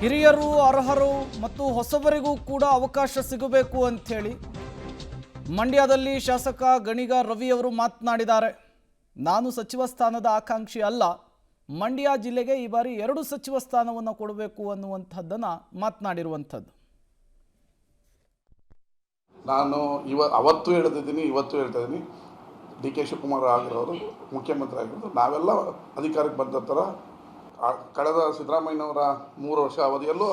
ಹಿರಿಯರು ಅರ್ಹರು ಮತ್ತು ಹೊಸಬರಿಗೂ ಕೂಡ ಅವಕಾಶ ಸಿಗಬೇಕು ಅಂಥೇಳಿ ಮಂಡ್ಯದಲ್ಲಿ ಶಾಸಕ ಗಣಿಗ ರವಿ ಅವರು ಮಾತನಾಡಿದ್ದಾರೆ. ನಾನು ಸಚಿವ ಸ್ಥಾನದ ಆಕಾಂಕ್ಷಿ ಅಲ್ಲ, ಮಂಡ್ಯ ಜಿಲ್ಲೆಗೆ ಈ ಬಾರಿ 2 ಸಚಿವ ಸ್ಥಾನವನ್ನು ಕೊಡಬೇಕು ಅನ್ನುವಂಥದ್ದನ್ನು ಮಾತನಾಡಿರುವಂಥದ್ದು. ನಾನು ಅವತ್ತು ಹೇಳ್ತಿದ್ದೀನಿ, ಇವತ್ತು ಹೇಳ್ತಾ ಇದ್ದೀನಿ, ಡಿ ಕೆ ಶಿವಕುಮಾರ್ ಆಗಿರೋರು ಮುಖ್ಯಮಂತ್ರಿ ಆಗಿರೋದು ನಾವೆಲ್ಲ ಅಧಿಕಾರಕ್ಕೆ ಬಂದ ಥರ ಕಳೆದ ಸಿದ್ದರಾಮಯ್ಯನವರ 3 ವರ್ಷ ಅವಧಿಯಲ್ಲೂ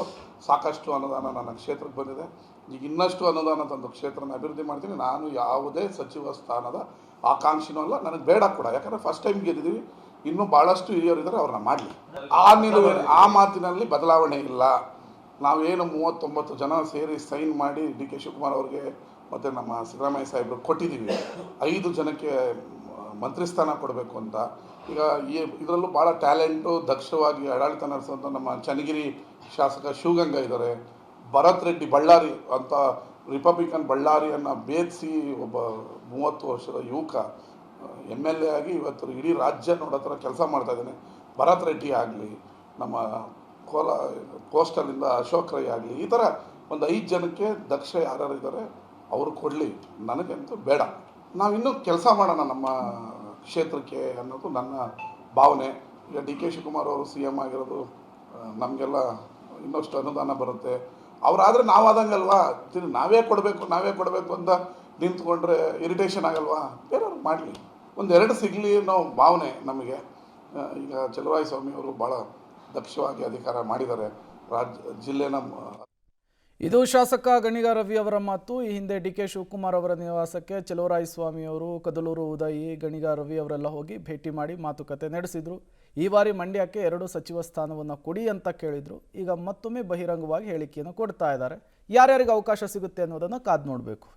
ಸಾಕಷ್ಟು ಅನುದಾನ ನನ್ನ ಕ್ಷೇತ್ರಕ್ಕೆ ಬಂದಿದೆ. ಈಗ ಇನ್ನಷ್ಟು ಅನುದಾನ ತಂದು ಕ್ಷೇತ್ರನ ಅಭಿವೃದ್ಧಿ ಮಾಡ್ತೀನಿ. ನಾನು ಯಾವುದೇ ಸಚಿವ ಸ್ಥಾನದ ಆಕಾಂಕ್ಷಿನೂ ಅಲ್ಲ, ನನಗೆ ಬೇಡ ಕೂಡ. ಯಾಕಂದರೆ ಫಸ್ಟ್ ಟೈಮ್ ಗೆದ್ದಿದ್ದೀವಿ, ಇನ್ನೂ ಭಾಳಷ್ಟು ಹಿರಿಯರಿದ್ದಾರೆ, ಅವ್ರನ್ನ ಮಾಡಲಿ. ಆ ಮಾತಿನಲ್ಲಿ ಬದಲಾವಣೆ ಇಲ್ಲ. ನಾವೇನು 39 ಜನ ಸೇರಿ ಸೈನ್ ಮಾಡಿ ಡಿ ಕೆ ಶಿವಕುಮಾರ್ ಅವ್ರಿಗೆ ಮತ್ತು ನಮ್ಮ ಸಿದ್ದರಾಮಯ್ಯ ಸಾಹೇಬರು ಕೊಟ್ಟಿದ್ದೀವಿ 5 ಜನಕ್ಕೆ ಮಂತ್ರಿ ಸ್ಥಾನ ಕೊಡಬೇಕು ಅಂತ. ಈಗ ಇದರಲ್ಲೂ ಭಾಳ ಟ್ಯಾಲೆಂಟು, ದಕ್ಷವಾಗಿ ಆಡಳಿತ ನಡೆಸುವಂಥ ನಮ್ಮ ಚನ್ನಗಿರಿ ಶಾಸಕ ಶಿವಗಂಗಾ ಇದ್ದಾರೆ. ಭರತ್ ರೆಡ್ಡಿ ಬಳ್ಳಾರಿ ಅಂತ ರಿಪಬ್ಲಿಕನ್ ಬಳ್ಳಾರಿಯನ್ನು ಭೇದಿಸಿ ಒಬ್ಬ 30 ವರ್ಷದ ಯುವಕ MLA ಆಗಿ ಇವತ್ತು ಇಡೀ ರಾಜ್ಯ ನೋಡೋ ಥರ ಕೆಲಸ ಮಾಡ್ತಾಯಿದ್ದಾನೆ. ಭರತ್ ರೆಡ್ಡಿ ಆಗಲಿ, ನಮ್ಮ ಕೋಸ್ಟಲಿಂದ ಅಶೋಕ್ ರೈ ಆಗಲಿ, ಈ ಥರ ಒಂದು 5 ಜನಕ್ಕೆ ದಕ್ಷ ಯಾರು ಇದ್ದಾರೆ ಅವರು ಕೊಡಲಿ, ನನಗಂತೂ ಬೇಡ. ನಾವಿನ್ನೂ ಕೆಲಸ ಮಾಡೋಣ ನಮ್ಮ ಕ್ಷೇತ್ರಕ್ಕೆ ಅನ್ನೋದು ನನ್ನ ಭಾವನೆ. ಈಗ ಡಿ ಕೆ ಶಿವಕುಮಾರ್ ಅವರು CM ಆಗಿರೋದು ನಮಗೆಲ್ಲ ಇನ್ನಷ್ಟು ಅನುದಾನ ಬರುತ್ತೆ. ಅವರಾದರೆ ನಾವಾದಂಗಲ್ವಾ, ನಾವೇ ಕೊಡಬೇಕು ಅಂತ ನಿಂತ್ಕೊಂಡ್ರೆ ಇರಿಟೇಷನ್ ಆಗಲ್ವಾ? ಬೇರೆಯವ್ರು ಮಾಡಲಿ, 1-2 ಸಿಗಲಿ ಅನ್ನೋ ಭಾವನೆ ನಮಗೆ. ಈಗ ಚಲುವರಾಯಸ್ವಾಮಿಯವರು ಭಾಳ ದಕ್ಷವಾಗಿ ಅಧಿಕಾರ ಮಾಡಿದ್ದಾರೆ ಜಿಲ್ಲೆನ. ಇದು ಶಾಸಕ ಗಣಿಗ ರವಿ ಅವರ ಮಾತು. ಈ ಹಿಂದೆ ಡಿ ಕೆ ಶಿವಕುಮಾರ್ ಅವರ ನಿವಾಸಕ್ಕೆ ಚಲುವರಾಯಸ್ವಾಮಿಯವರು, ಕದಲೂರು ಉದಯಿ, ಗಣಿಗ ರವಿ ಅವರೆಲ್ಲ ಹೋಗಿ ಭೇಟಿ ಮಾಡಿ ಮಾತುಕತೆ ನಡೆಸಿದರು. ಈ ಬಾರಿ ಮಂಡ್ಯಕ್ಕೆ 2 ಸಚಿವ ಸ್ಥಾನವನ್ನು ಕೊಡಿ ಅಂತ ಕೇಳಿದರು. ಈಗ ಮತ್ತೊಮ್ಮೆ ಬಹಿರಂಗವಾಗಿ ಹೇಳಿಕೆಯನ್ನು ಕೊಡ್ತಾ ಇದ್ದಾರೆ. ಯಾರ್ಯಾರಿಗೆ ಅವಕಾಶ ಸಿಗುತ್ತೆ ಅನ್ನೋದನ್ನು ಕಾದು ನೋಡಬೇಕು.